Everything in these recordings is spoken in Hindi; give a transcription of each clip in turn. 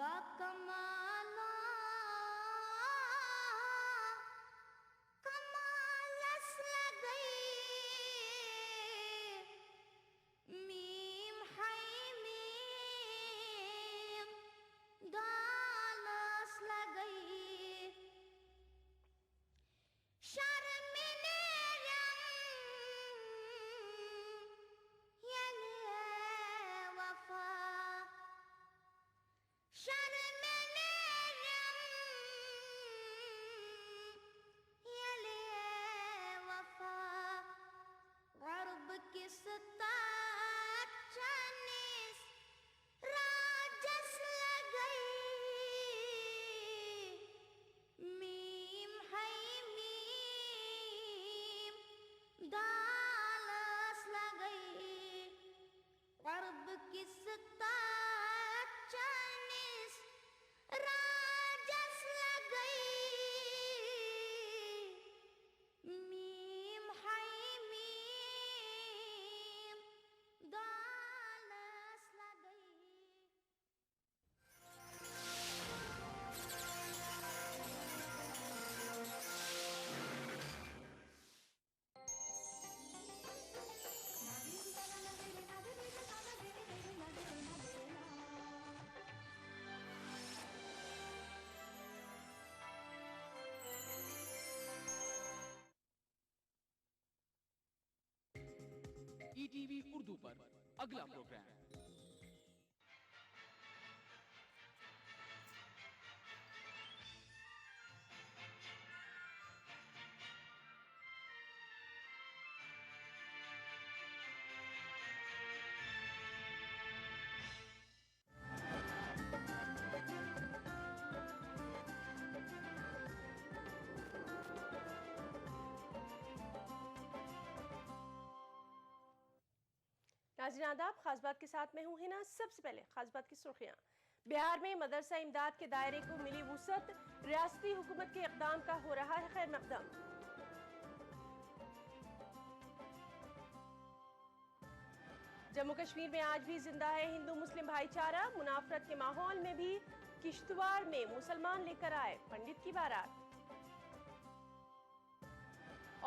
बाकमाला कमालस लगई मीम है मीम दालस लगई शर्मिने रंग यले वफा शर्मिने रंग यले वफा गर्ब किस चनिस राजस लगई मीम है मीम दालस लगई गर्ब किस चनिस राजस लगई मीम है मीम दालस लगई ईटीवी उर्दू पर अगला प्रोग्राम। नाज़रीन आदाब, खास बात के साथ मैं हूं हिना। सबसे पहले खास बात की सुर्खियां। बिहार में मदरसा इमदाद के दायरे को मिली वुसअत, रियासती हुकूमत के इक़दाम का हो रहा है खैर मकदम। जम्मू कश्मीर में आज भी जिंदा है हिंदू मुस्लिम भाईचारा, मुनाफरत के माहौल में भी किश्तवाड़ में मुसलमान लेकर आए पंडित की बारात।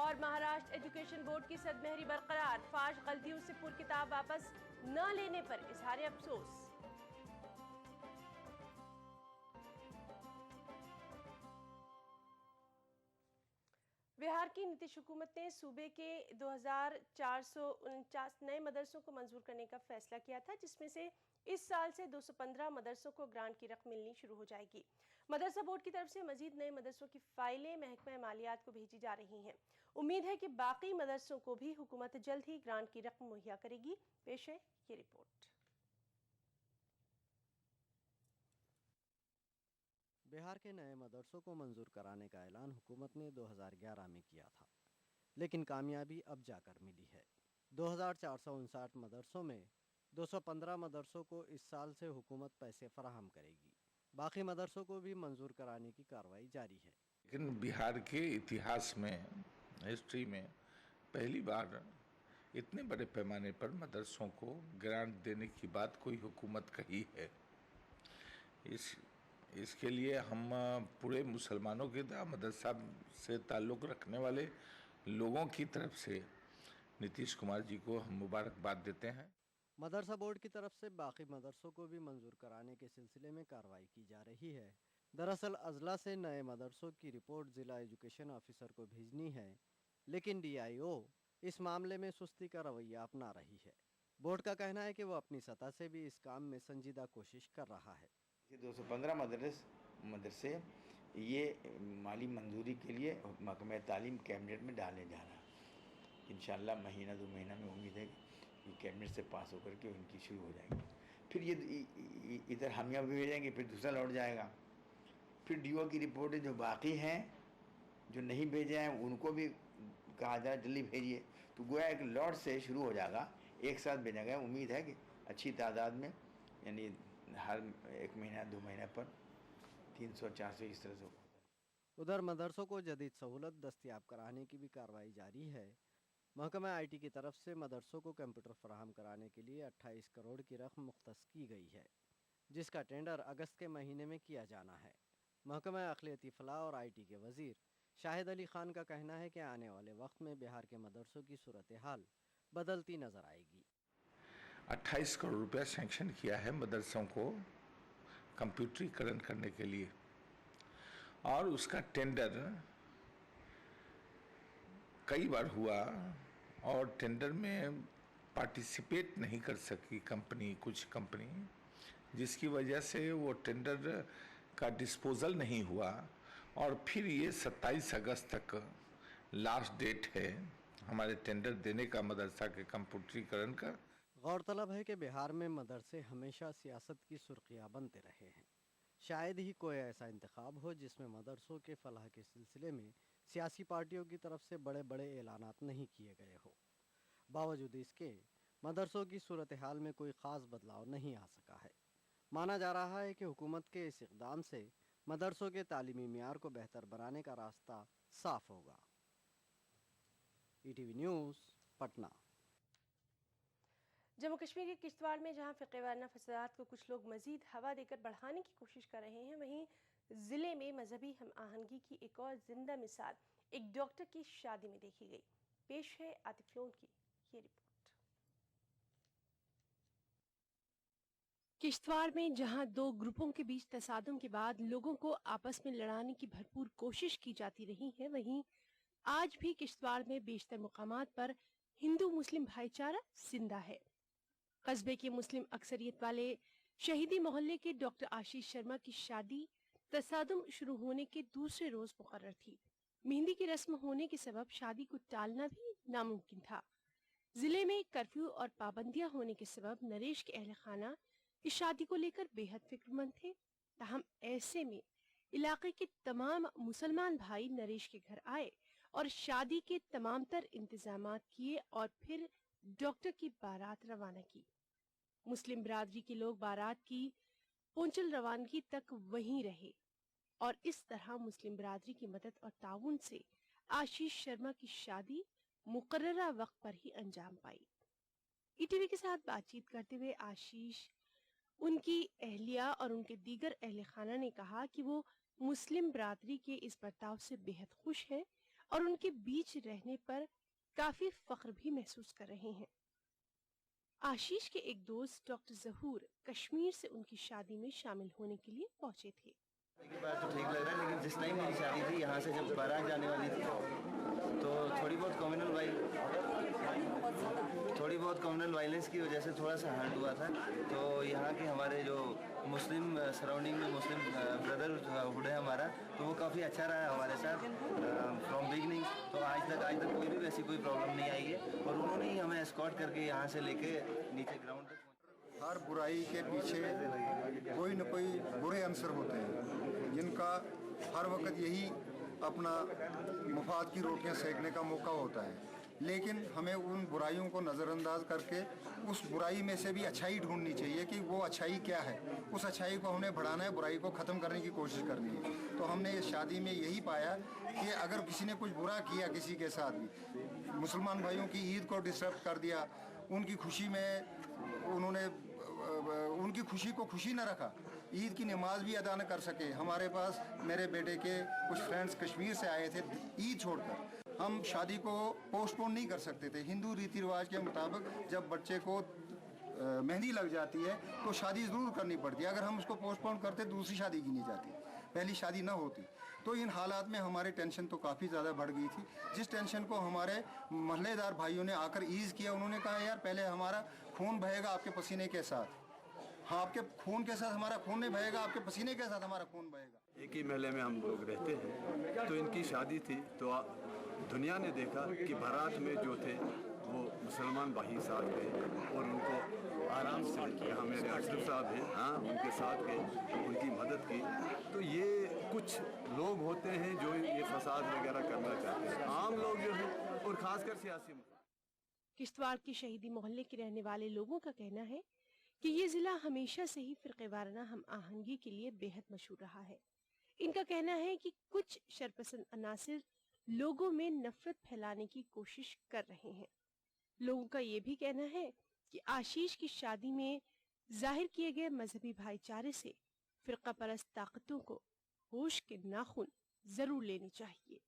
और महाराष्ट्र एजुकेशन बोर्ड की सदमहरी बरकरार, फाश गलतियों से पूरी किताब वापस न लेने पर इजहार अफसोस। बिहार की नीतीश हुकूमत ने सूबे के 2449 नए मदरसों को मंजूर करने का फैसला किया था, जिसमें से इस साल से 215 मदरसों को ग्रांट की रकम मिलनी शुरू हो जाएगी। मदरसा बोर्ड की तरफ से मजीद नए मदरसों की फाइलें महकमा मालियात को भेजी जा रही हैं। उम्मीद है कि बाकी मदरसों को भी हुकूमत जल्द ही ग्रांट की रकम मुहैया करेगी। पेश है ये रिपोर्ट। बिहार के नए मदरसों को मंजूर कराने का ऐलान हुकूमत ने 2011 में किया था, लेकिन कामयाबी अब जाकर मिली है। 2459 मदरसों में 215 मदरसों को इस साल से हुकूमत पैसे फराहम करेगी। बाकी मदरसों को भी मंजूर कराने की कार्रवाई जारी है। लेकिन बिहार के इतिहास में, हिस्ट्री में पहली बार इतने बड़े पैमाने पर मदरसों को ग्रांट देने की बात कोई हुकूमत कही है। इसके लिए हम पूरे मुसलमानों के मदरसा से ताल्लुक़ रखने वाले लोगों की तरफ से नीतीश कुमार जी को हम मुबारकबाद देते हैं। मदरसा बोर्ड की तरफ से बाकी मदरसों को भी मंजूर कराने के सिलसिले में कार्रवाई की जा रही है। दरअसल अजला से नए मदरसों की रिपोर्ट ज़िला एजुकेशन ऑफिसर को भेजनी है, लेकिन DIO इस मामले में सुस्ती का रवैया अपना रही है। बोर्ड का कहना है कि वो अपनी सतह से भी इस काम में संजीदा कोशिश कर रहा है। 215 मदरसे ये माली मंजूरी के लिए महकमा तालीम कैबिनेट में डालने जा रहा है। इंशाअल्लाह महीना 2 महीना में उम्मीद है कि कैबिनेट से पास होकर के उनकी शुरू हो जाएगी। फिर ये इधर हम यहाँ भेजेंगे, फिर दूसरा लौट जाएगा। फिर DO की रिपोर्टें जो बाकी हैं, जो नहीं भेजे हैं, उनको भी कहा जाए जल्दी भेजिए। तो गोया एक लौट से शुरू हो जाएगा, एक साथ भेजा गया। उम्मीद है कि अच्छी तादाद में, यानी हर 1 महीना 2 महीने पर 300-400 इस तरह से। उधर मदरसों को जदीद सहूलत दस्तियाब कराने की भी कार्रवाई जारी है। महकमा IT की तरफ से मदरसों को कंप्यूटर फराहम कराने के लिए 28 करोड़ की रकम मुख्तस की गई है। जिसका टेंडर अगस्त के महीने में किया जाना है। महकमा अक़लियती फलाह और IT के वज़ीर शाहिद अली खान का कहना है कि आने वाले वक्त में बिहार के मदरसों की सूरत हाल बदलती नजर आएगी। 28 करोड़ रुपया सैंक्शन किया है मदरसों को कंप्यूटरीकरण करने के लिए, और उसका टेंडर कई बार हुआ और टेंडर में पार्टिसिपेट नहीं कर सकी कुछ कंपनी, जिसकी वजह से वो टेंडर का डिस्पोजल नहीं हुआ। और फिर ये 27 अगस्त तक लास्ट डेट है हमारे टेंडर देने का मदरसा के कंप्यूटरीकरण का। गौरतलब है कि बिहार में मदरसे हमेशा सियासत की सुर्खियाँ बनते रहे हैं। शायद ही कोई ऐसा इंतखाब हो जिसमें मदरसों के फलाह के सिलसिले में सियासी पार्टियों की तरफ से बड़े बड़े ऐलानात नहीं किए गए हो। बावजूद इसके मदरसों की सूरत हाल में कोई ख़ास बदलाव नहीं आ सका है। माना जा रहा है कि हुकूमत के इस इक़दाम से मदरसों के तालीमी मियार को बेहतर बनाने का रास्ता साफ होगा। ETV news Patna. जम्मू कश्मीर के किश्तवाड़ में जहां फ़िक़े-वाराना फसादात को कुछ लोग मज़ीद हवा देकर बढ़ाने की कोशिश कर रहे हैं, वहीं ज़िले में मजहबी हम आहंगी की एक और ज़िंदा मिसाल एक डॉक्टर की शादी में देखी गई। पेश है आतिफ लोन की ये रिपोर्ट। किश्तवाड़ में जहां दो ग्रुपों के बीच तसादुम के बाद लोगों को आपस में लड़ाने की भरपूर कोशिश की जाती रही है, वहीं आज भी किश्तवाड़ में बेशतर मुकामात पर हिंदू मुस्लिम भाईचारा जिंदा है। कस्बे के मुस्लिम अक्सरियत वाले शहीदी मोहल्ले के डॉक्टर आशीष शर्मा की शादी तसादुम शुरू होने के दूसरे रोज मुकर्रर थी। मेहंदी की रस्म होने के सबब शादी को टालना भी नामुमकिन था। जिले में कर्फ्यू और पाबंदियां होने के सबब नरेश के अहल खाना इस शादी को लेकर बेहद फिक्रमंद थे। ताहम ऐसे में इलाके के तमाम मुसलमान भाई नरेश के घर आए और शादी के तमाम तर इंतजामात किए और फिर डॉक्टर की बारात रवाना की। मुस्लिम बिरादरी के लोग बारात की पहुंचल रवानगी तक वहीं रहे और इस तरह मुस्लिम बिरादरी की मदद और ताउन से आशीष शर्मा की शादी मुकर्ररा वक्त पर ही अंजाम पाई। ETV के साथ बातचीत करते हुए आशीष, उनकी अहलिया और उनके दीगर अहले खाना ने कहा कि वो मुस्लिम बिरादरी के इस बर्ताव से बेहद खुश हैं और उनके बीच रहने पर काफी फख्र भी महसूस कर रहे हैं। आशीष के एक दोस्त डॉक्टर जहूर कश्मीर से उनकी शादी में शामिल होने के लिए पहुंचे थे। की बात तो ठीक लग रहा है, लेकिन जिस टाइम मेरी शादी थी यहाँ से जब बारात जाने वाली थी तो थोड़ी बहुत कम्युनल वायलेंस की वजह से थोड़ा सा हर्ट हुआ था। तो यहाँ के हमारे जो मुस्लिम सराउंडिंग में मुस्लिम ब्रदरहुड है हमारा, तो वो काफ़ी अच्छा रहा है हमारे साथ फ्रॉम बिगनिंग। तो आज तक कोई भी वैसी कोई प्रॉब्लम नहीं आई है और उन्होंने ही हमें एस्कॉर्ट करके यहाँ से लेके नीचे ग्राउंड तक। हर बुराई के पीछे कोई न कोई बुरे अंसर होते हैं जिनका हर वक्त यही अपना मुफाद की रोटियां सेकने का मौका होता है, लेकिन हमें उन बुराइयों को नज़रअंदाज करके उस बुराई में से भी अच्छाई ढूंढनी चाहिए कि वो अच्छाई क्या है। उस अच्छाई को हमने बढ़ाना है, बुराई को ख़त्म करने की कोशिश करनी है। तो हमने इस शादी में यही पाया कि अगर किसी ने कुछ बुरा किया किसी के साथ भी, मुसलमान भाइयों की ईद को डिस्टर्ब कर दिया, उनकी खुशी में उन्होंने उनकी खुशी को खुशी न रखा, ईद की नमाज भी अदा न कर सके। हमारे पास मेरे बेटे के कुछ फ्रेंड्स कश्मीर से आए थे ईद छोड़कर। हम शादी को पोस्टपोन नहीं कर सकते थे। हिंदू रीति रिवाज के मुताबिक जब बच्चे को मेहंदी लग जाती है तो शादी ज़रूर करनी पड़ती है। अगर हम उसको पोस्टपोन करते दूसरी शादी की नहीं जाती, पहली शादी ना होती। तो इन हालात में हमारे टेंशन तो काफ़ी ज़्यादा बढ़ गई थी। जिस टेंशन को हमारे महल्लेदार भाइयों ने आकर ईज़ किया, उन्होंने कहा यार पहले हमारा खून बहेगा आपके पसीने के साथ, हाँ आपके खून के साथ हमारा खून नहीं बहेगा, आपके पसीने के साथ हमारा खून बहेगा। एक ही महल्ले में हम लोग रहते हैं, तो इनकी शादी थी तो दुनिया ने देखा कि बारात में जो थे वो मुसलमान भाई साथ गए और उनको आराम से यहाँ मेरे अशरफ साहब हैं, हाँ उनके साथ गए, उनकी मदद की। तो ये कुछ लोग होते हैं जो ये फसाद वगैरह करना चाहते हैं, आम लोग जो हैं और ख़ासकर सियासी। किश्तवाड़ के शहीदी मोहल्ले के रहने वाले लोगों का कहना है कि ये ज़िला हमेशा से ही फ़िरक़ेवाराना हम आहंगी के लिए बेहद मशहूर रहा है। इनका कहना है कि कुछ शरपसंद अनासिर लोगों में नफरत फैलाने की कोशिश कर रहे हैं। लोगों का ये भी कहना है कि आशीष की शादी में जाहिर किए गए मजहबी भाईचारे से फिरका परस्त ताकतों को होश के नाखून जरूर लेने चाहिए।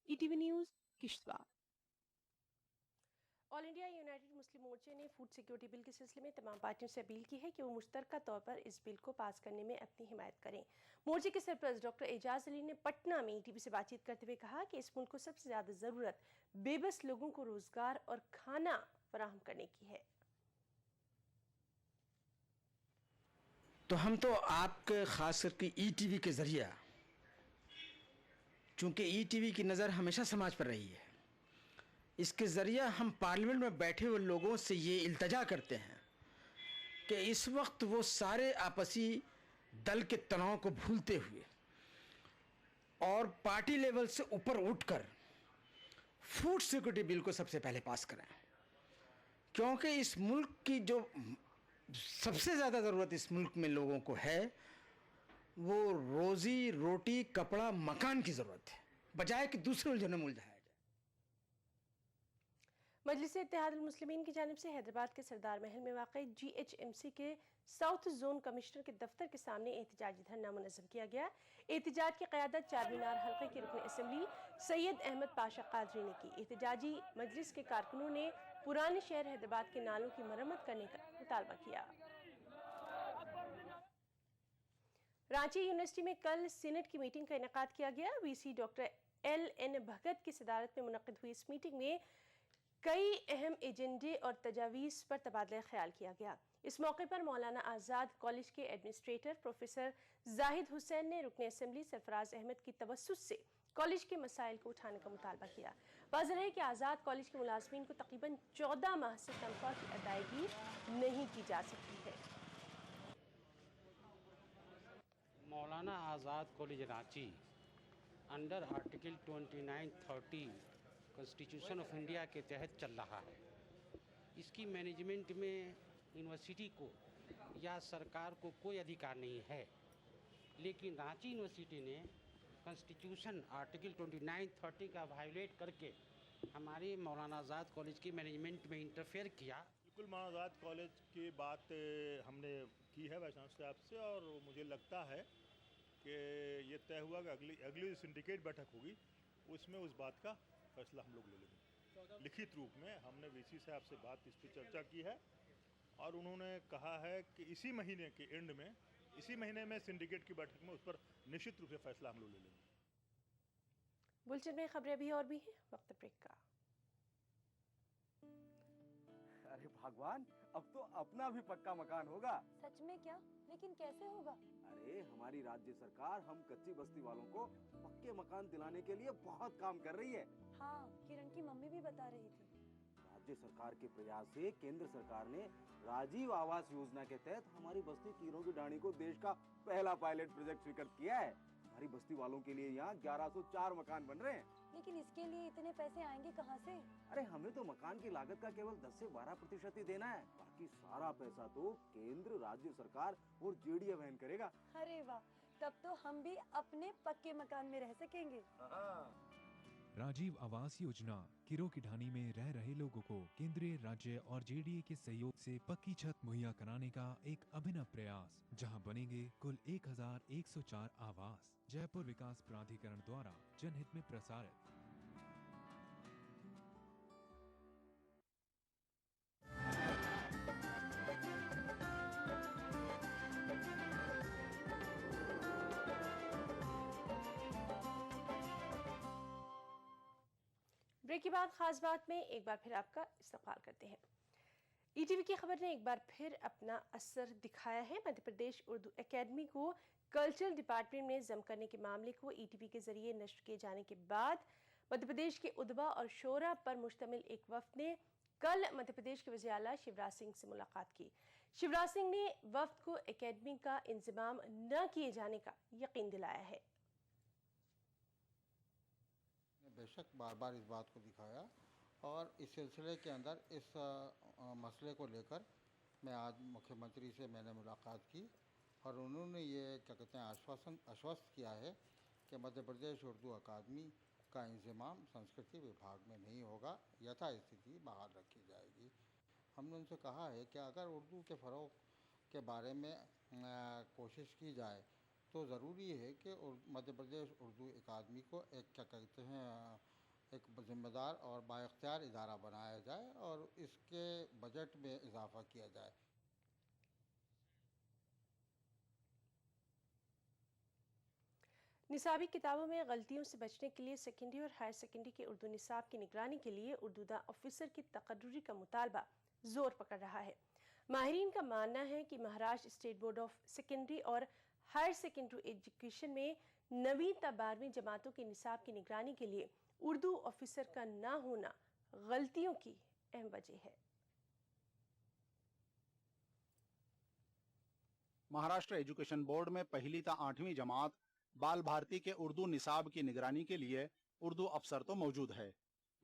ETV news Kishtwar. All India United Muslim मोर्चे ने फूड सिक्योरिटी बिल के सिलसिले में तमाम पार्टियों से अपील की है कि वो मुश्तरका तौर पर इस बिल को पास करने में अपनी हिमायत करें। मोर्चे के सरपरस्त डॉक्टर एजाज अली ने पटना में ईटीवी से बातचीत करते हुए कहा कि इस मुल्क को सबसे ज्यादा जरूरत बेबस लोगों को रोजगार और खाना फराहम करने की है। तो हम तो आपके खास करके ईटीवी के जरिए, चूंकि ईटीवी की नज़र हमेशा समाज पर रही है, इसके ज़रिए हम पार्लियामेंट में बैठे हुए लोगों से ये इल्तजा करते हैं कि इस वक्त वो सारे आपसी दल के तनाव को भूलते हुए और पार्टी लेवल से ऊपर उठकर फूड सिक्योरिटी बिल को सबसे पहले पास करें, क्योंकि इस मुल्क की जो सबसे ज़्यादा ज़रूरत इस मुल्क में लोगों को है वो रोज़ी रोटी कपड़ा मकान की ज़रूरत है, बजाय कि दूसरे उलझनों में उलझाया जाए। मजलिस इत्तेहाद मुस्लिमीन की जानिब से हैदराबाद के सरदार महल में वाक़ई GHMC के साउथ जोन कमिश्नर के दफ्तर के सामने एहतजाजी धरना मुनज़्ज़म किया गया। एहतजाज की क़यादत चारमीनार हल्के के रुकन असम्बली सैयद अहमद पाशा कादरी ने की। एहतजाजी मजलिस के कारकुनों ने पुराने शहर हैदराबाद के नालों की मरम्मत करने का मुतालबा किया। रांची यूनिवर्सिटी में कल सीनेट की मीटिंग का इनेकाद किया गया। VC डॉक्टर LN भगत की सदारत में मुनक़्क़िद हुई इस मीटिंग में कई अहम एजेंडे और तजावीज़ पर तबादला ख्याल किया गया। इस मौके पर मौलाना आज़ाद कॉलेज के एडमिनिस्ट्रेटर प्रोफेसर जाहिद हुसैन ने रुकन असम्बली सरफराज अहमद की तवस्सुत से कॉलेज के मसाइल को उठाने का मुतालबा किया। वाज़ेह है कि आज़ाद कॉलेज के मुलाज़मीन को तकरीबन 14 माह से तनख्वाह की अदायगी नहीं की जा सकती है। Maulana Azad college Ranchi under article 2930 constitution of India के तहत चल रहा है। इसकी मैनेजमेंट में यूनिवर्सिटी को या सरकार को कोई अधिकार नहीं है, लेकिन रांची यूनिवर्सिटी ने कॉन्स्टिट्यूशन आर्टिकल 2930 का वायलेट करके हमारे मौलाना आज़ाद कॉलेज की मैनेजमेंट में इंटरफेयर किया। बिल्कुल मौलाना आज़ाद कॉलेज की बात हमने की है वाइस चांसलर साहब से, और मुझे लगता है कि ये तय हुआ कि अगली सिंडिकेट बैठक होगी उसमें उस बात का फैसला हम लोग ले लेंगे। लिखित रूप में हमने VC साहब से बात इस पर चर्चा की है और उन्होंने कहा है कि इसी महीने के एंड में, इसी महीने में सिंडिकेट की बैठक में उस पर निश्चित रूप से फैसला हम लोग ले लेंगे। बुलेटिन में खबरें भी और भी हैं, वक्त ब्रेक का। अरे भगवान, अब तो अपना भी पक्का मकान होगा। सच में क्या? लेकिन कैसे होगा? अरे हमारी राज्य सरकार हम कच्ची बस्ती वालों को पक्के मकान दिलाने के लिए बहुत काम कर रही है। हाँ, किरण की मम्मी भी बता रही थी। राज्य सरकार के प्रयास से केंद्र सरकार ने राजीव आवास योजना के तहत हमारी बस्ती कीरों की ढाणी को देश का पहला पायलट प्रोजेक्ट स्वीकृत किया है। हमारी बस्ती वालों के लिए यहाँ 1104 मकान बन रहे हैं। लेकिन इसके लिए इतने पैसे आएंगे कहाँ से? अरे हमें तो मकान की लागत का केवल 10 से 12% ही देना है, बाकी सारा पैसा तो केंद्र, राज्य सरकार और JDA वहन करेगा। अरे वाह, तब तो हम भी अपने पक्के मकान में रह सकेंगे। राजीव आवास योजना किरो की ढाणी में रह रहे लोगों को केंद्रीय, राज्य और JDA के सहयोग से पक्की छत मुहैया कराने का एक अभिनव प्रयास, जहां बनेंगे कुल 1104 आवास। जयपुर विकास प्राधिकरण द्वारा जनहित में प्रसारित। ब्रेक के बाद खास बात में एक बार फिर आपका इस्तकबाल करते हैं। ETV की खबर ने एक बार फिर अपना असर दिखाया है। मध्य प्रदेश उर्दू एकेडमी को कल्चरल डिपार्टमेंट में जम करने के मामले को ETV के जरिए नष्ट किए जाने के बाद मध्य प्रदेश के उदबा और शोरा पर मुश्तमिल एक वफ्द ने कल मध्य प्रदेश के वज़ीर आला शिवराज सिंह से मुलाकात की। शिवराज सिंह ने वफ्द को एकेडमी का इंतजाम न किए जाने का यकीन दिलाया है। बेशक बार बार इस बात को दिखाया और इस सिलसिले के अंदर इस मसले को लेकर मैं आज मुख्यमंत्री से मैंने मुलाकात की और उन्होंने ये क्या कहते हैं आश्वस्त किया है कि मध्य प्रदेश उर्दू अकादमी का इंतज़ाम संस्कृति विभाग में नहीं होगा, यथास्थिति बहाल रखी जाएगी। हमने उनसे कहा है कि अगर उर्दू के फ़रोग़ के बारे में कोशिश की जाए तो ज़रूरी है कि मध्य प्रदेश उर्दू अकादमी को एक क्या कहते हैं एक जिम्मेदार और बाइख्तियार इदारा बनाया जाए और इसके बजट में इजाफा किया जाए। निसाबी किताबों में गलतियों से बचने के लिए सेकेंडरी और हायर सेकेंडरी के उर्दू निसाब की निगरानी के लिए उर्दूदा ऑफिसर की तकर्रुरी का मुतालबा जोर पकड़ रहा है। माहिरीन का मानना है कि Maharashtra state board of secondary और हायर सेकेंडरी एजुकेशन में 9वीं ता 12वीं जमातों के निसाब की निगरानी के लिए उर्दू ऑफिसर का ना होना गलतियों की अहम वजह है। महाराष्ट्र एजुकेशन बोर्ड में पहली ता 8वीं जमात बाल भारती के उर्दू निसाब की निगरानी के लिए उर्दू अफसर तो मौजूद है,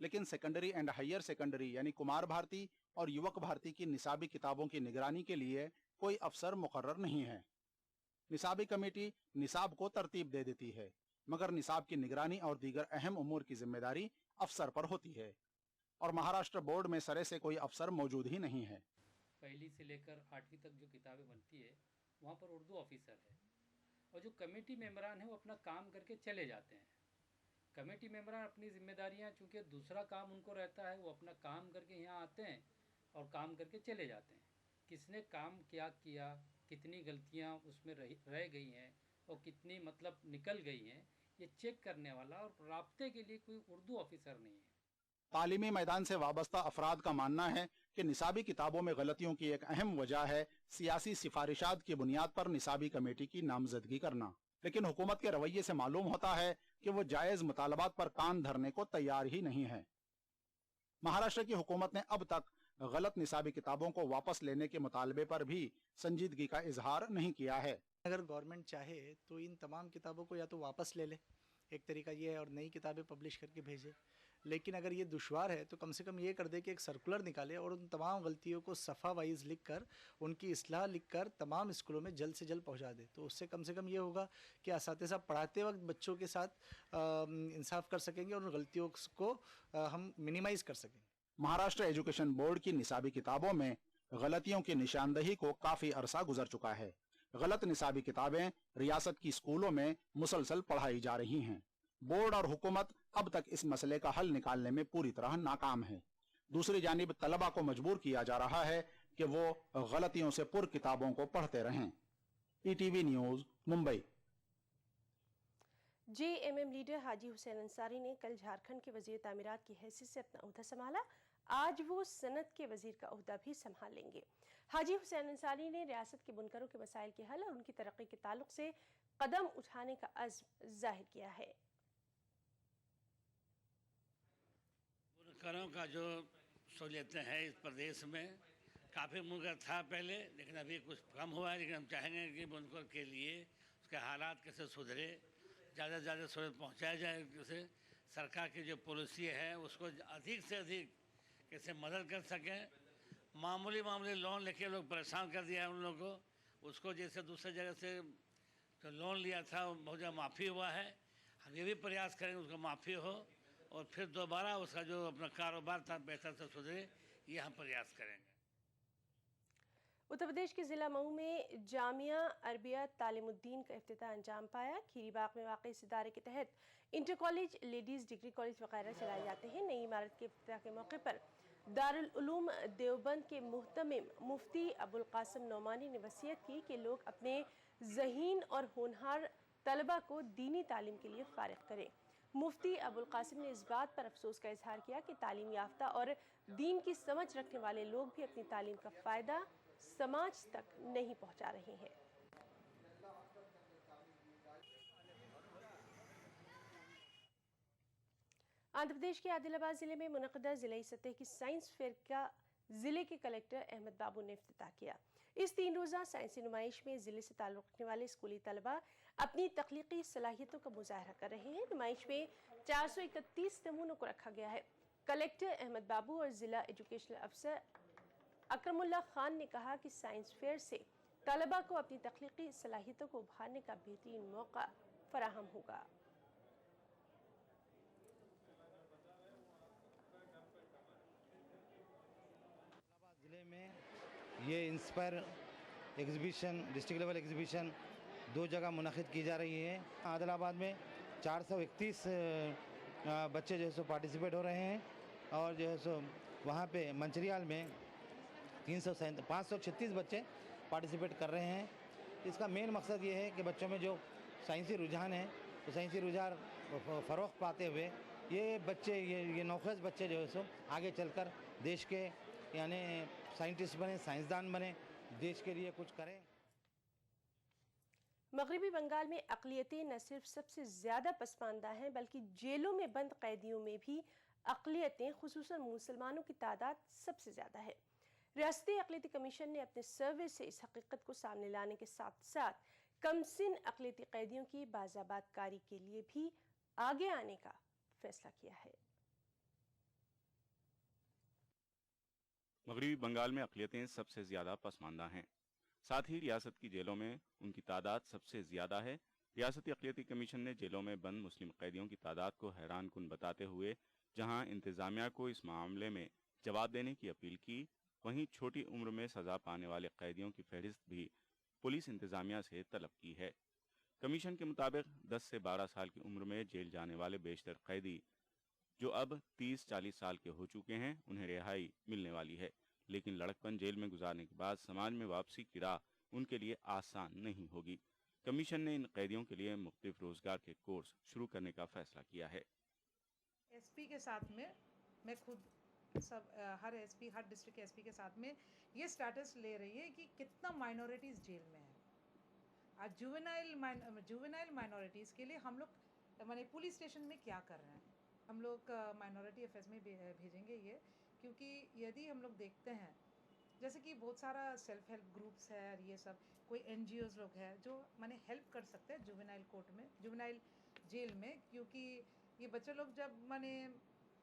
लेकिन सेकेंडरी एंड हायर सेकेंडरी यानी कुमार भारती और युवक भारती की निसाबी किताबों की निगरानी के लिए कोई अफसर मुकर्रर नहीं है। निसाबी कमेटी निसाब को तरतीब दे देती है, मगर निसाब की निगरानी और दीगर अहम उमूर की जिम्मेदारी अफसर पर होती है और महाराष्ट्र बोर्ड में सरे से कोई अफसर मौजूद ही नहीं है। पहली से लेकर 8वीं तक जो किताबें बनती है वहाँ पर उर्दू ऑफिसर है और जो कमेटी मेंबरान है वो अपना काम करके चले जाते हैं। कमेटी मेंबरान अपनी जिम्मेदारियाँ चूँकि दूसरा काम उनको रहता है, वो अपना काम करके यहाँ आते हैं और काम करके चले जाते हैं। किसने काम क्या किया, कितनी गलतियाँ उसमें रह गई हैं और कितनी मतलब निकल गई हैं, ये चेक करने वाला और राब्ते के लिए कोई उर्दू ऑफिसर नहीं है। तालीमी मैदान से वाबस्ता अफराद का मानना है कि निसाबी किताबों में गलतियों की एक अहम वजह है सियासी सिफारिशात की बुनियाद पर निसाबी कमेटी की नामजदगी करना, लेकिन हुकूमत के रवैये से मालूम होता है कि वो जायज मुतालबात पर कान धरने को तैयार ही नहीं है। महाराष्ट्र की हुकूमत ने अब तक गलत निसाबी किताबों को वापस लेने के मुतालबे पर भी संजीदगी का इजहार नहीं किया है। अगर गवर्नमेंट चाहे तो इन तमाम किताबों को या तो वापस ले ले, एक तरीका ये है, और नई किताबें पब्लिश करके भेजे। लेकिन अगर ये दुश्वार है तो कम से कम ये कर दे कि एक सर्कुलर निकाले और उन तमाम गलतियों को सफ़ा वाइज लिख कर, उनकी इस्लाह लिख कर तमाम स्कूलों में जल्द से जल्द पहुंचा दे। तो उससे कम से कम ये होगा कि असातिज़ा पढ़ाते वक्त बच्चों के साथ इंसाफ कर सकेंगे और उन गलतियों को हम मिनिमाइज़ कर सकेंगे। महाराष्ट्र एजुकेशन बोर्ड की निसाबी किताबों में गलतियों की निशानदही को काफ़ी अरसा गुजर चुका है। गलत निसाबी किताबें रियासत की स्कूलों में मुसलसल पढ़ाई जा रही हैं। बोर्ड और हुकूमत अब तक इस मसले का हल निकालने में पूरी तरह नाकाम है। दूसरी जानिब तलबा को मजबूर किया जा रहा है कि वो गलतियों से पुर किताबों को पढ़ते रहें। ETV news, Mumbai. JMM leader Haji Hussain Ansari ने कल झारखंड के वजीर तामीरात की हैसियत से अपना ओहदा संभाला। आज वो सनत के वजीर का ओहदा भी संभाल लेंगे। हाजी हुसैन अंसारी ने रियासत के बुनकरों के मसाइल के हल और उनकी तरक्की के ताल्लुक से कदम उठाने का अज़्म जाहिर किया है। बुनकरों का जो सहूलियतें हैं इस प्रदेश में काफ़ी मुनकर था पहले, लेकिन अभी कुछ कम हुआ है। लेकिन हम चाहेंगे कि बुनकर के लिए उसके हालात कैसे सुधरे, ज़्यादा से ज़्यादा सहूलियत पहुँचाया जाए। जैसे सरकार की जो पॉलिसी है उसको अधिक से अधिक कैसे मदद कर सकें। मामूली लोन लेके लोग परेशान कर दिया है उन लोगों को। उसको जैसे दूसरे जगह से जो लोन लिया था वो बहुत ज़्यादा माफ़ी हुआ है। हम ये भी प्रयास करेंगे उसको माफ़ी हो और फिर दोबारा उसका जो अपना कारोबार था बेहतर से सुधरे, ये हम प्रयास करेंगे। उत्तर प्रदेश के ज़िला मऊ में जामिया अरबिया तालिमुद्दीन का इफ्तिताह अंजाम पाया। खीरी बाग में वाक़ई इस इदारे के तहत inter college, ladies degree college वगैरह चलाए जाते हैं। नई इमारत के इफ्तिताह के मौके पर दारुल उलूम देवबंद के मुहतमिम मुफ्ती अबुल कासिम नौमानी ने वसीयत की कि लोग अपने ज़हीन और होनहार तलबा को दीनी तालीम के लिए फ़ारिग करें। मुफ्ती अबुल कासिम ने इस बात पर अफसोस का इजहार किया कि तालीम याफ्ता और दीन की समझ रखने वाले लोग भी अपनी तालीम का फ़ायदा समाज तक नहीं पहुंचा रहे हैं। आंध्र प्रदेश के आदिलाबाद जिले में मुनक़दा ज़िले सतह की साइंस फेयर का ज़िले के कलेक्टर अहमद बाबू ने इफ्तिताह किया। इस 3 रोज़ा साइंसी नुमाइश में ज़िले से ताल्लुक़ रखने वाले स्कूली तलबा अपनी तख्लीकी सलाहियतों का मुज़ाहरा कर रहे हैं। नुमाइश में 431 नमूनों को रखा गया है। कलेक्टर अहमद बाबू और ज़िला एजुकेशनल अफसर अकरमुल्ला खान ने कहा कि साइंस फेयर से तलबा को अपनी तख्लीकी सलाहियतों को उभारने का बेहतरीन मौका फराहम होगा। जिले में ये inspire exhibition, district level exhibition 2 जगह मुनक़िद की जा रही है। आदिलाबाद में 431 बच्चे जो है सो पार्टिसिपेट हो रहे हैं और जो है सो वहाँ पे मंचरियाल में 536 बच्चे पार्टिसिपेट कर रहे हैं। इसका मेन मकसद ये है कि बच्चों में जो साइंसी रुझान है तो साइंसी रुझान फ़रोग़ पाते हुए ये बच्चे ये नौख़ेज़ बच्चे जो है सो आगे चलकर देश के यानी साइंटिस्ट बने, साइंसदान बने, देश के लिए कुछ करें। मगरबी बंगाल में अक़लियतें न सिर्फ सबसे ज़्यादा पसमानदा हैं बल्कि जेलों में बंद कैदियों में भी अक़लियतें ख़ुसूसन मुसलमानों की तादाद सबसे ज़्यादा है। रियासती अक़लियती कमीशन ने अपने सर्वे से इस हकीकत को सामने लाने के साथ साथ कमसिन अक़लियती कैदियों की बाज़ाबात कारी के लिए भी आगे आने का फैसला किया है। मगरबी बंगाल में अक़लियतें सबसे ज़्यादा पसमानदा हैं, साथ ही रियासत की जेलों में उनकी तादाद सबसे ज़्यादा है। रियासती अक़लियती कमीशन ने जेलों में बंद मुस्लिम कैदियों की तादाद को हैरान कुन बताते हुए जहां इंतज़ामिया को इस मामले में जवाब देने की अपील की, वहीं छोटी उम्र में सज़ा पाने वाले कैदियों की फहरिस्त भी पुलिस इंतज़ामिया से तलब की है। कमीशन के मुताबिक 10 से 12 साल की उम्र में जेल जाने वाले बेशतर कैदी जो अब 30-40 साल के हो चुके हैं उन्हें रिहाई मिलने वाली है, लेकिन लड़कपन जेल में गुजारने के बाद समाज में वापसी की राह उनके लिए आसान नहीं होगी। कमीशन ने इन कैदियों के लिए मुख्तलिफ रोजगार के कोर्स शुरू करने का फैसला किया है। एसपी के साथ में मैं खुद हर एसपी, हर डिस्ट्रिक्ट के एसपी के साथ में ये स्टेटस ले रही है कि कितना माइनॉरिटीज़ जेल में है। आज जुवेनाइल माइनॉरिटीज़ के लिए हम लोग माने पुलिस स्टेशन में क्या कर रहे हैं, हम लोग माइनॉरिटी अफेयर्स में भेजेंगे ये, क्योंकि यदि हम लोग देखते हैं जैसे कि बहुत सारा सेल्फ हेल्प ग्रुप्स है और ये सब कोई NGOs लोग हैं जो माने हेल्प कर सकते हैं जुवेनाइल कोर्ट में, जुवेनाइल जेल में, क्योंकि ये बच्चे लोग जब माने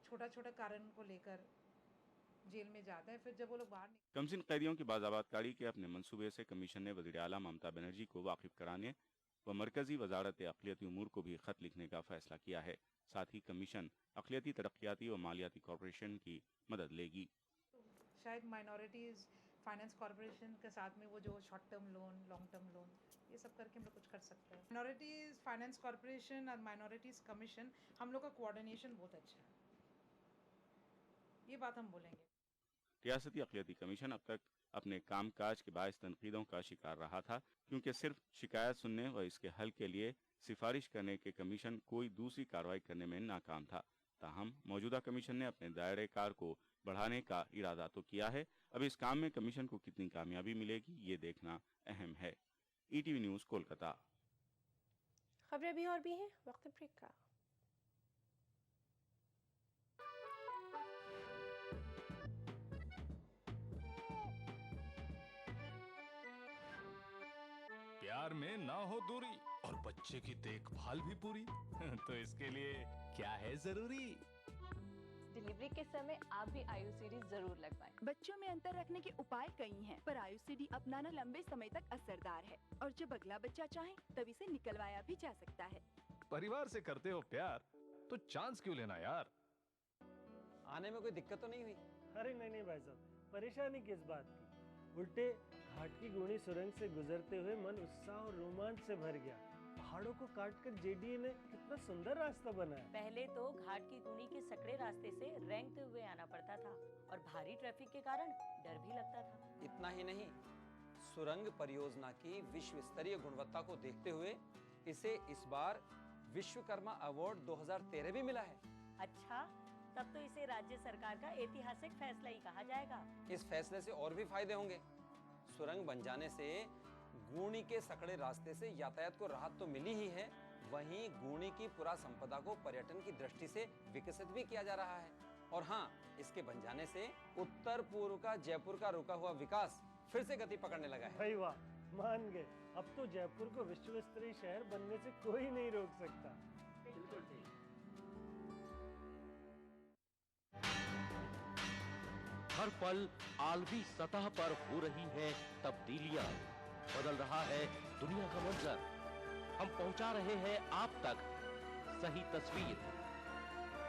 छोटा छोटा कारण को लेकर जेल में जाते हैं, फिर जब वो लोग बाहर कमसिन कैदियों की बाज़ाबातकारी के अपने मंसूबे से कमीशन ने वज़ीर आला ममता बनर्जी को वाकिफ कराने व मरकज़ी वजारत अक़लियती उमूर को भी ख़त लिखने का फ़ैसला किया है। साथ ही कमीशन अक़लियती तरक्याती व मालियाती कॉरपोरेशन की मदद लेगी। शायद माइनॉरिटीज़ फाइनेंस कॉरपोरेशन के साथ में वो जो short term loan, long term loan, ये सब करके हम लोग कुछ कर सकते हैं। माइनॉरिटीज़ फाइनेंस कॉरपोरेशन और माइनॉरिटीज़ कमीशन हम लोग का कोऑर्डिनेशन बहुत अच्छा है, ये बात हम बोलेंगे। रियासती अक़लियती कमीशन अब तक अपने कामकाज के बायस तनकीदों का शिकार रहा था, क्योंकि सिर्फ शिकायत सुनने व इसके हल के लिए सिफारिश करने के कमीशन कोई दूसरी कार्रवाई करने में नाकाम था। ताहम मौजूदा कमीशन ने अपने दायरे कार को बढ़ाने का इरादा तो किया है, अब इस काम में कमीशन को कितनी कामयाबी मिलेगी ये देखना अहम है। ETV news Kolkata. खबरें भी और भी हैं, वक्त ब्रेक का। प्यार में ना हो दूरी और बच्चे की देखभाल भी पूरी तो इसके लिए क्या है जरूरी? डिलीवरी के समय आप भी आयुसीडी जरूर लगवाएं। बच्चों में अंतर रखने के उपाय कई हैं, पर आयुसीडी अपनाना लंबे समय तक असरदार है और जब अगला बच्चा चाहे तब इसे निकलवाया भी जा सकता है। परिवार से करते हो प्यार तो चांस क्यों लेना यार? आने में कोई दिक्कत तो नहीं हुई? अरे नहीं भाई साहब, परेशानी किस बात की, उल्टे घाट की गुणी सुरंग से गुजरते हुए मन उत्साह और रोमांच से भर गया। पहाड़ों को काटकर JDA ने कितना सुंदर रास्ता बनाया। पहले तो घाट की गुणी के सकड़े रास्ते से रेंगते हुए आना पड़ता था और भारी ट्रैफिक के कारण डर भी लगता था। इतना ही नहीं, सुरंग परियोजना की विश्व स्तरीय गुणवत्ता को देखते हुए इसे इस बार विश्वकर्मा अवार्ड 2013 भी मिला है। अच्छा, तब तो इसे राज्य सरकार का ऐतिहासिक फैसला ही कहा जाएगा। इस फैसले से और भी फायदे होंगे। सुरंग बन जाने से गुणी के सकड़े रास्ते से यातायात को राहत तो मिली ही है, वहीं गुणी की पुरा संपदा को पर्यटन की दृष्टि से विकसित भी किया जा रहा है। और हाँ, इसके बन जाने से उत्तर पूर्व का जयपुर का रुका हुआ विकास फिर से गति पकड़ने लगा है। भाई वाह, मान गए। अब तो जयपुर को विश्व स्तरीय शहर बनने से कोई नहीं रोक सकता। बिल्कुल ठीक। हर पल आलमी सतह पर हो रही है तब्दीलियां, बदल रहा है दुनिया का मंजर। हम पहुंचा रहे हैं आप तक सही तस्वीर।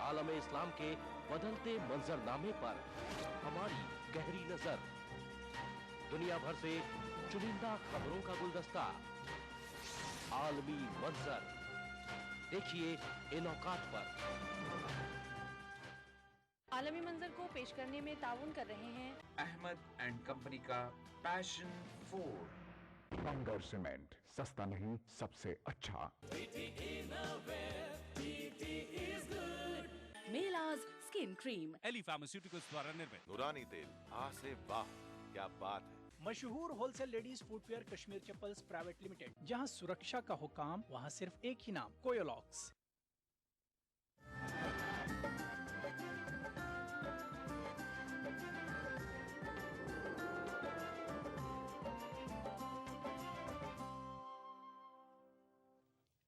आलम इस्लाम के बदलते मंजरनामे पर हमारी गहरी नजर। दुनिया भर से चुनिंदा खबरों का गुलदस्ता, आलमी मंजर, देखिए इन औकात पर। आलमी मंजर को पेश करने में ताउन कर रहे हैं अहमद एंड कंपनी का पैशन फूड। बंगर सीमेंट, सस्ता नहीं सबसे अच्छा। मेलाज स्किन क्रीम, एली फार्मास्यूटिकल्स द्वारा निर्मित। नूरानी तेल, आ से वाह, क्या बात है। मशहूर wholesale ladies footwear Kashmir chappals private limited, जहां सुरक्षा का हुकाम वहां सिर्फ एक ही नाम, कोयोलॉक्स।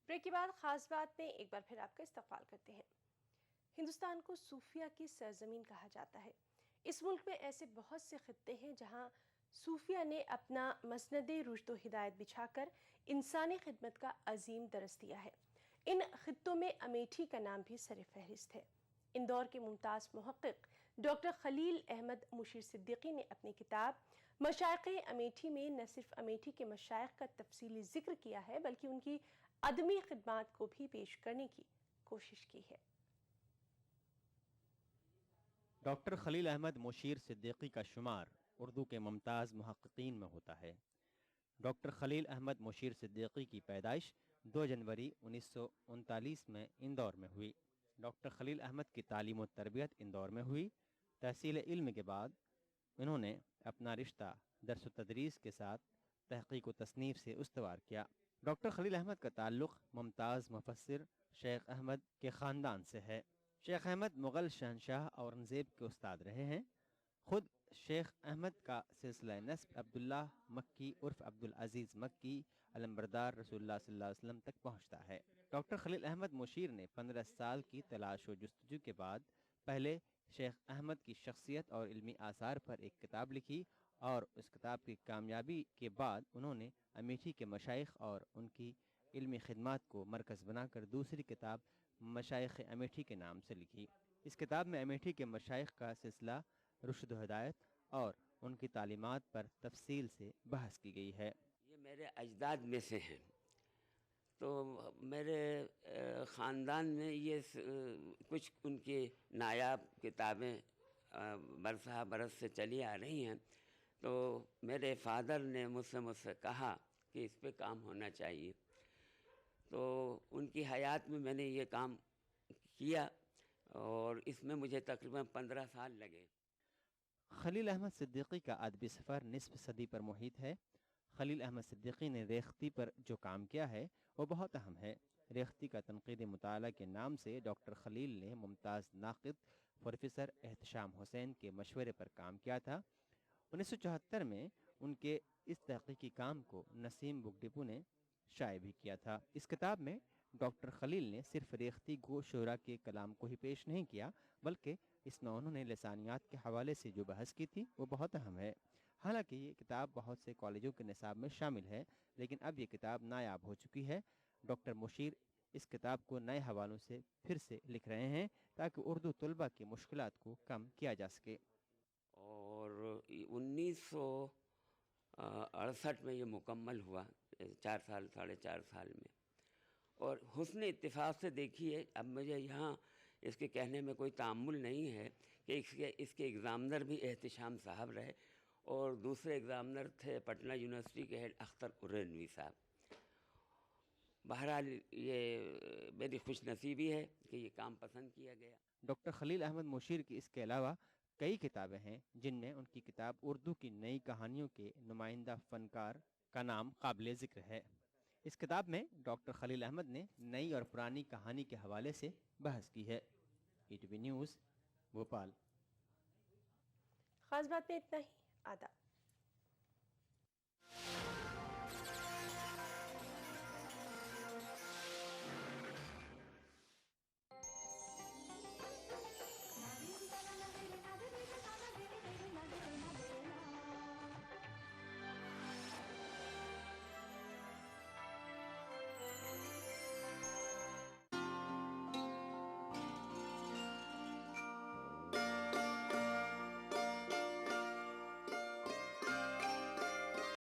ब्रेक के बाद खास बात में एक बार फिर आपका इस्तकबाल करते हैं। हिंदुस्तान को सूफिया की सरजमीन कहा जाता है। इस मुल्क में ऐसे बहुत से खित्ते हैं जहां सूफिया ने अपना मसनद रुश्द व हिदायत बिछाकर इंसानी खिदमत का अजीम दरस दिया है। इन खित्तों में अमेठी का नाम भी सर फहरिस्त है। इंदौर के मुमताज़ मुहक्किक डॉक्टर खलील अहमद मुशीर सिद्दीकी ने अपनी किताब मशाइख़ अमेठी में न सिर्फ अमेठी के मशाइख़ का तफसीली जिक्र किया है, बल्कि उनकी अदमी खिदमात को भी पेश करने की कोशिश की है। डॉक्टर खलील अहमद मुशीर सिद्दीकी का शुमार उर्दू के मुमताज़ मुहक्किकीन में होता है। डॉक्टर खलील अहमद मुशीर सिद्दीकी की पैदाइश 2 जनवरी 1939 में इंदौर में हुई। डॉक्टर खलील अहमद की तालीम व तरबियत इंदौर में हुई। तहसील इल्म के बाद इन्होंने अपना रिश्ता दर्स व तदरीस के साथ तहक़ीक़ व तसनीफ़ से उस्तवार किया। डॉक्टर खलील अहमद का ताल्लुक़ मुमताज़ मुफस्सिर शेख अहमद के ख़ानदान से है। शेख अहमद मुग़ल शहनशाह औरंगज़ेब के उस्ताद रहे हैं। ख़ुद शेख अहमद का सिलसिला नस्ब अब्दुल्ला मक्की उर्फ़ अब्दुल अज़ीज़ मक्की अलंबरदार रसूलुल्लाह सल्लल्लाहु अलैहि वसल्लम तक पहुँचता है। डॉक्टर खलील अहमद मुशीर ने 15 साल की तलाश व जुस्तजू के बाद पहले शेख अहमद की शख्सियत और इल्मी आसार पर एक किताब लिखी, और उस किताब की कामयाबी के बाद उन्होंने अमेठी के मशाइख़ और उनकी इल्मी खिदमात को मरकज़ बनाकर दूसरी किताब मशाइख़ अमेठी के नाम से लिखी। इस किताब में अमेठी के मशाइख़ का सिलसिला रुश्द व हिदायत और उनकी तालीमात पर तफसील से बहस की गई है। ये मेरे अजदाद में से हैं, तो मेरे ख़ानदान में ये कुछ उनकी नायाब किताबें बरस से चली आ रही हैं। तो मेरे फादर ने मुझसे कहा कि इस पे काम होना चाहिए, तो उनकी हयात में मैंने ये काम किया और इसमें मुझे तकरीबन 15 साल लगे। खलील अहमद सिद्दीकी का अदबी सफ़र निस्फ सदी पर मुहित है। खलील अहमद सिद्दीकी ने रेख्ती पर जो काम किया है वो बहुत अहम है। रेख्ती का तनक़ीदी मुताला के नाम से डॉक्टर खलील ने मुमताज़ नाक़िद प्रोफेसर एहतशाम हुसैन के मशवरे पर काम किया था। 1974 में उनके इस तहक़ीक़ी काम को नसीम बुक डिपो ने शाये भी किया था। इस किताब में डॉक्टर खलील ने सिर्फ रेख्ती गो शोरा के कलाम को ही पेश नहीं किया, बल्कि इसमें उन्होंने लसानियात के हवाले से जो बहस की थी वो बहुत अहम है। हालांकि ये किताब बहुत से कॉलेजों के निसाब में शामिल है, लेकिन अब ये किताब नायाब हो चुकी है। डॉक्टर मुशीर इस किताब को नए हवालों से फिर से लिख रहे हैं ताकि उर्दू तलबा की मुश्किलात को कम किया जा सके। और 1968 में ये मुकम्मल हुआ, 4 साल 4.5 साल में। और हुस्न इत्तिफाक से देखिए, अब मुझे यहाँ इसके कहने में कोई तामुल नहीं है कि इसके एग्ज़ामिनर भी एहतशाम साहब रहे और दूसरे एग्ज़ामिनर थे पटना यूनिवर्सिटी के हेड अख्तर उर्रनवी साहब। बहरहाल ये मेरी खुशनसीबी है कि ये काम पसंद किया गया। डॉक्टर खलील अहमद मुशीर की इसके अलावा कई किताबें हैं, जिनमें उनकी किताब उर्दू की नई कहानियों के नुमाइंदा फ़नकार का नाम काबिल ज़िक्र है। इस किताब में डॉक्टर खलील अहमद ने नई और पुरानी कहानी के हवाले से बहस की है। ETV news Bhopal. खास बात में इतना ही। आदाब।